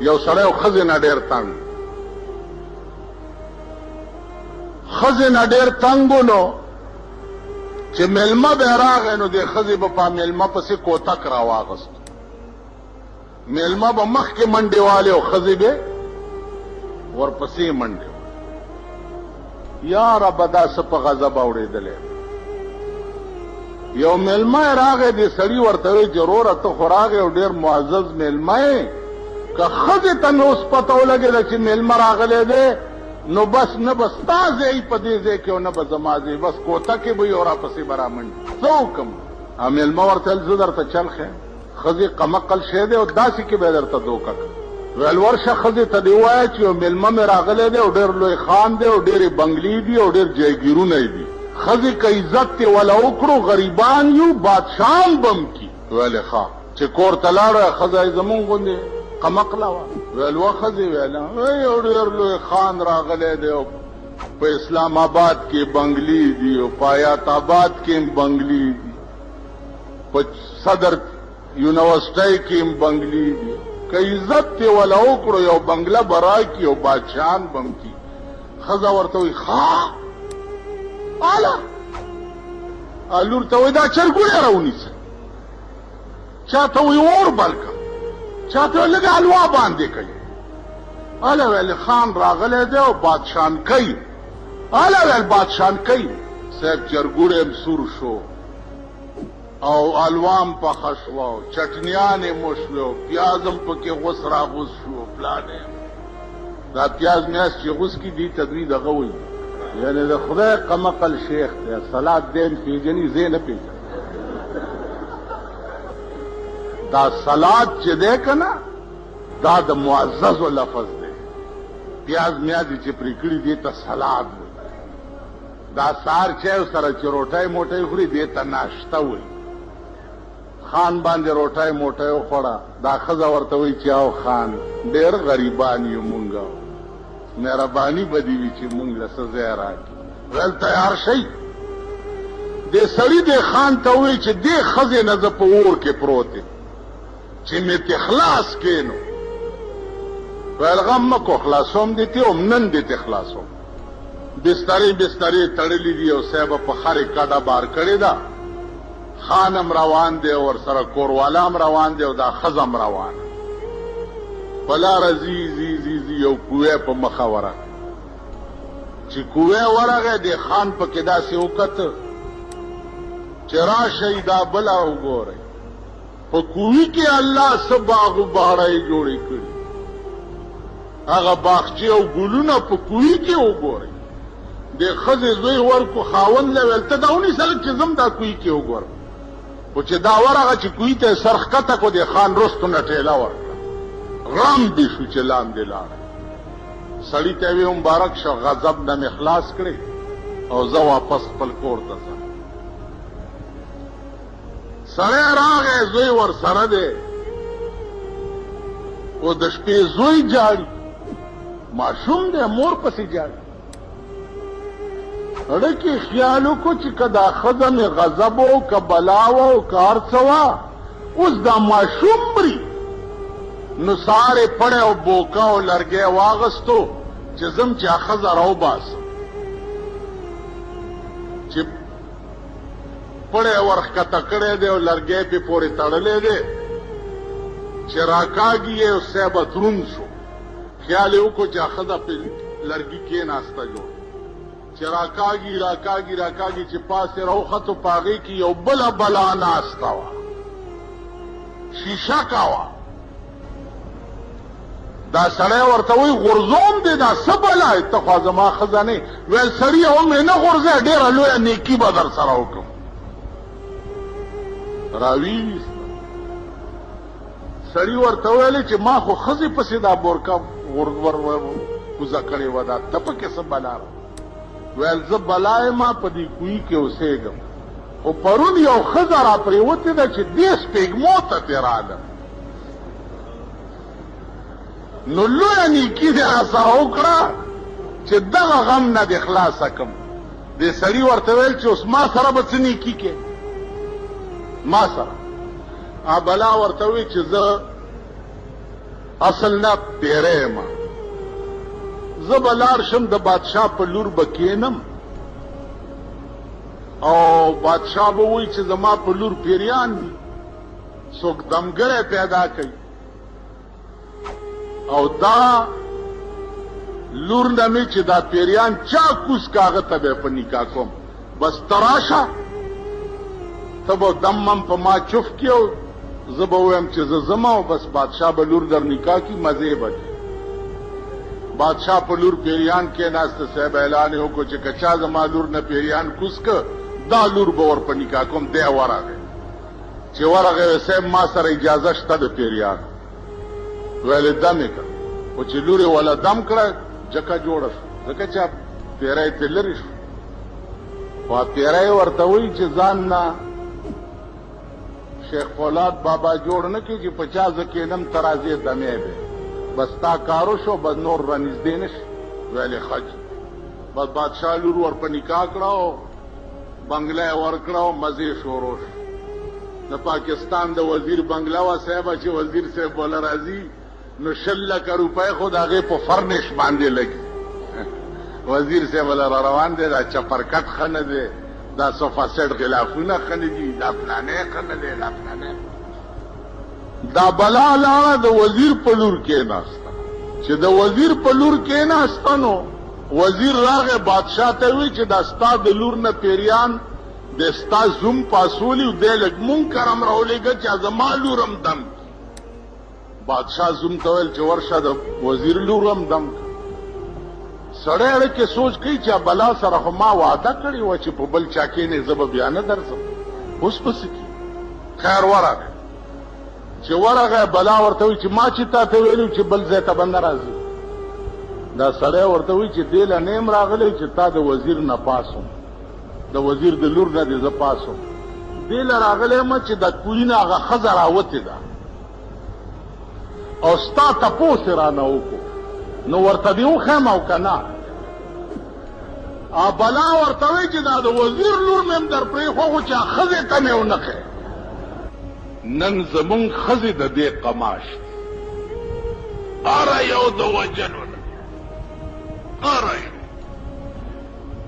یو سړی او ښځې نه ډېر تنګ ښځې نه ډېر تنګ نو چې میلمه به راغی نو د ښځې به په میلمه پسې کوتک راواغست میلمه به مخکې منډې والې او ښځې به ورپسې منډې یا ربه دا څه په غضب اورېدلی یو میلمه راغی د سړي ورته وایي چې وروره ته خو راغی او ډېر معزز میلمه یې که ښځې ته مې اوس پته ولګېده چې میلمه راغلی دی نو بس نه به ستا ځای په دې ځای کې او نه به زما ځای بس کوتکې به وي او راپسې به رامنډي څه وکړم میلمه ورته ویل زه درته چل ښیم ښځې قمقل شی دی او داسې کې به یې درته دوکه کړم ویل ورشه ښځې ته دې ووایه چې یو میلمه مې راغلی دی او ډېر لوی خان دی او ډېرې بنګلې دي او ډېر جایګیرونه یې دي ښځې که عزت یې وله وکړو غریبان یو بادشاهان به م کي ویلې ښه چې کور ته لاړه ښځه یې زمونږ غوندې قمقله وه ویل و ښځې ویل یو ډېر لوی خان راغلی دی او په اسلام آباد کې بنګلې دي او په حیات آباد کې هم بنګلې دي په صدر یونیورسټۍ کې هم بنګلې دي که عزت یې وله وکړو یو بنګله به راکړي او بادشاهان به م کي ښځه ورته وایي ښه اله لور ته وایي دا چرګوړی راونیسه چا ته وایي اور بل کړه چا ته وایي لږ حلوا باندې کوي اله ویل خان راغلی دی او بادشاهان کوي اله ویل بادشاهان کوي صاحب چرګوړی هم سور شو او الوام پخه شوه او چټنیانې مو شوې او پیاز هم پکې غوس راغوس شو پلانې دا پیاز میاز چې غوس کي دي ته دوی دغه وایي یعنې د خدای قمقل شیخ دی سلاد دین پیژني زه نه پیژنم دا سلاد چې دی که نه دا د معززو لفظ دی پیاز میازې چې پرې کړي دې ته سلاد وایي دا سهار چای سره چې روټۍ موټۍ خوري دې ته ناشته وایي خان باندې روټۍ موټۍ وخوړه دا ښځه ورته وایي چې او خان ډېر غریبان یو مونږ مهرباني به دې وي چې مونږ له څه ځای راکړي ویل تیار شئ دې سړي دې خان ته وایي چې دې ښځې نه زه په اور کې پروت یم چې مې ته خلاص کینو ویل غم مه کو خلاصوم دې ته هم نن دې ته خلاصوم بسترې تړلې دي او صاحبه په خرې کډه بار کړې ده خان هم روان دی او ورسره کوروالا هم روان دی او دا ښځه هم روانه په لاره ځي یو کوی په مخه ورغی چې کوی ورغی د خان پکې داسې وکته چې راشئ دا بله وګورئ په کوی کې الله څه باغ و بهړۍ جوړې کړي هغه باغچې او ګلونه په کوی کې وګورئ د ښځې زوی ورکو خاوند له ویل ته دا ونیسه چې زم دا کوی کې وګورم خو چې دا ورغه چې کوی ته سر ښکته کړو د خان رستو نه ټېله ورکړه غم دې شو چې لاندې لاړه سړي ته وی مبارک شه غضب نه مې خلاص کړې او زه واپس خپل کور ته ځم سړی راغی زوی ورسره دی او د شپې زوی جاړي ماشوم دی مور پسې جاړي اړه خیال وکړو چې که دا ښځه مې غضب و که بلا وه او که هر څه وه اوس دا ماشوم مري نو سارې پړی او بوکه او لرګی واغستو چې ځم چې ښځه راوباسم چې پړی ورښکته کړی دی او لرګی پې پورې تړلی دی چې راکاږي یې او صاحبه دروند شو خیال یې وکړو چې ښځه پې لرګي کېناسته جوړ چې راکاږي چې پاسې راوختو په هغې کې یو بله بلا ناسته وه شیشه وه دا سړی ورته وایي غورځوم دی دا څه بلا ته خوا زما ښځه نه ویل سړي هم یې نه غورځی ډېره لویه نیکي به در سره وکړم راویسته سړي ورته ویلې چې ما خو ښځې پسې دا بورکه کوزه کړې وه دا ته پکې څه بلا را ویل زه بلا یم په دې کوی کې اوسېږم خو پرون یو ښځه را پرېوتې ده چې دې سپېږمو ته ترې راغلم نو لویه نیکي دې راسره وکړه چې دغه غم نه دې خلاصه کړم دې سړي ورته ویل چې اوس ما سره به څه نیکي کې ما سره بلا ورته وی چې زه اصل نه پیری ما زه به لاړ شم د بادشاه په لور به کینم او بادشاه به وایي چې زما په لور پیریان دي څوک دمګری پیدا کوي او دا لور نه مې چې دا پیریان چا کوس کاغه ته به په نکاح کوم بس تراشه ته به دمم په ما چف کیو زه به ویم چې زه ځم او بس بادشاه به لور در نکاح کی مزې به کوي بادشاه په لور پیریان کېناسته صاحب اعلان یې وکړو چې که چا زما لور نه پیریان کوس که دا لور به ور په نکاح کوم دی ورغی چې ورغی صاحب ما سره اجازه شته د پیریان ویلې دم یې کړ خو چې لور یې وله دم کړه جکه جوړه شو ځکه چې پیری ترې لرې شو خو پیری ورته وایي چې ځان نه شیخ فولاد بابا جوړ نه کړي چې په چا زه کېنم ته راځې دمې دی بس تا کارو شو بس نور رانږدې نه شي ویلې ښه بس بادشاه لور ور په نکاح کړه او بنګله یې ورکړه او مزې شروع شو د پاکستان د وزیر بنګله وه صاحبه چې وزیر صاحب بوله راځي نو 6 لکه روپۍ خو د هغې په فرنش باندې لګي وزیر صاحب له را روان دی دا چپرکټ ښه نه دی دا صوفا سیټ غلافونه ښه نه دي دا فلانی ښه نه دی دا فلانی دا بلا لاړه د وزیر په لور کېناسته چې د وزیر په لور کېناسته نو وزیر راغی بادشاه ته وی چې دا ستا د لور نه پیریان د ستا زوم پاسولی دی لږ منکر هم راولېږه چې زما لور هم دم بادشاه زوم ته ویل چې ورشه د وزیر لور هم دم سړی اړه کې سوچ کوي چې بلا سره خو ما وعده کړې وه چې په بل چا کېنې زه به بیا نه درځم اوس به څه کي خیر ورغی چې ورغی بلا ورته وایي چې ما چې تا ته ویلي چې بل ځای ته به نه راځي دا سړی ورته وایي چې دې له نه یم راغلی چې تا د وزیر نه پاسم د وزیر د لور نه دې زه پاسم دې له راغلی یم چې د کوړي نه هغه ښځه راوتې ده او ستا تپوس یې رانه وکړو نو ورته دې وښیم او که نه بلا ورته وایي چې دا د وزیر لور مې هم در پرېښوغو چې ښځې ته مې ونه ښی نن زمونږ ښځې د دې قماش هره یو د وجلو نه هره یو